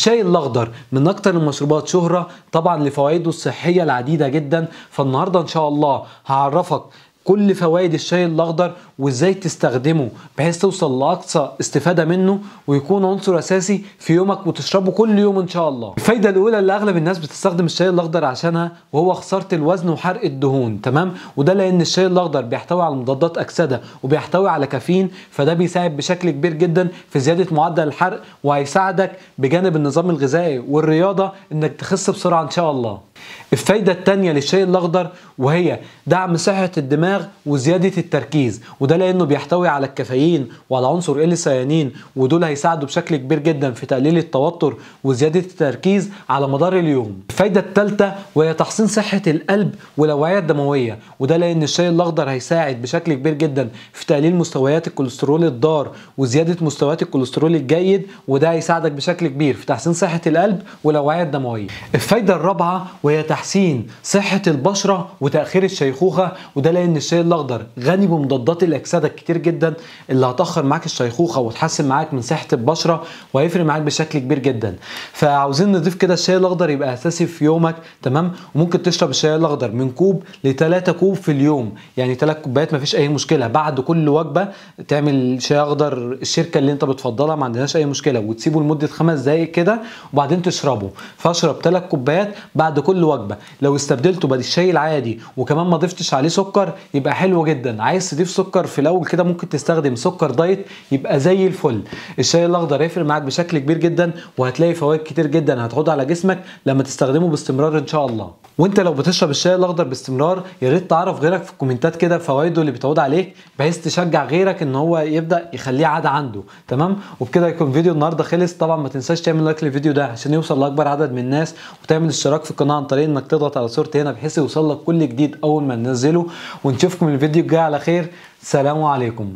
الشاي الاخضر من اكتر المشروبات شهرة طبعا لفوائده الصحية العديدة جدا. فالنهاردة ان شاء الله هعرفك كل فوائد الشاي الاخضر وازاي تستخدمه بحيث توصل لاقصى استفادة منه ويكون عنصر اساسي في يومك وتشربه كل يوم ان شاء الله. الفايدة الاولى اللي اغلب الناس بتستخدم الشاي الاخضر عشانها وهو خسارة الوزن وحرق الدهون، تمام؟ وده لان الشاي الاخضر بيحتوي على مضادات اكسدة وبيحتوي على كافيين، فده بيساعد بشكل كبير جدا في زيادة معدل الحرق وهيساعدك بجانب النظام الغذائي والرياضة انك تخس بسرعة ان شاء الله. الفايدة التانية للشاي الأخضر وهي دعم صحة الدماغ وزيادة التركيز، وده لأنه بيحتوي على الكافيين وعلى عنصر السيانين، ودول هيساعدوا بشكل كبير جدا في تقليل التوتر وزيادة التركيز على مدار اليوم. الفايدة الثالثة وهي تحسين صحة القلب والأوعية الدموية، وده لأن الشاي الأخضر هيساعد بشكل كبير جدا في تقليل مستويات الكوليسترول الضار وزيادة مستويات الكوليسترول الجيد، وده هيساعدك بشكل كبير في تحسين صحة القلب والأوعية الدموية. الفايدة الرابعة وهي تحسين صحة البشرة وتأخير الشيخوخة، وده لأن الشاي الأخضر غني بمضادات الأكسدة كتير جدا اللي هتأخر معاك الشيخوخة وتحسن معاك من صحة البشرة وهيفرق معاك بشكل كبير جدا. فعاوزين نضيف كده الشاي الأخضر يبقى أساسي في يومك، تمام؟ وممكن تشرب الشاي الأخضر من كوب ل3 كوب في اليوم، يعني 3 كوبايات مفيش أي مشكلة. بعد كل وجبة تعمل شاي أخضر الشركة اللي أنت بتفضلها، ما عندناش أي مشكلة، وتسيبه لمدة 5 دقايق كده وبعدين تشربه. فاشرب 3 كوبايات بعد كل وجبة. لو استبدلته بدل الشاي العادي وكمان ما ضفتش عليه سكر يبقى حلو جدا. عايز تضيف سكر في الاول كده ممكن تستخدم سكر دايت يبقى زي الفل. الشاي الاخضر هيفرق معاك بشكل كبير جدا وهتلاقي فوائد كتير جدا هتعود على جسمك لما تستخدمه باستمرار ان شاء الله. وانت لو بتشرب الشاي الاخضر باستمرار يا ريت تعرف غيرك في الكومنتات كده فوائده اللي بتعود عليك بحيث تشجع غيرك ان هو يبدا يخليه عاده عنده، تمام؟ وبكده يكون فيديو النهارده خلص. طبعا ما تنساش تعمل لايك للفيديو ده عشان يوصل لاكبر عدد من الناس، وتعمل اشتراك في القناه عن طريق انك تضغط على صورتي هنا بحيث يوصل لك كل جديد اول ما ننزله. ونشوفكم الفيديو الجاي على خير. سلام عليكم.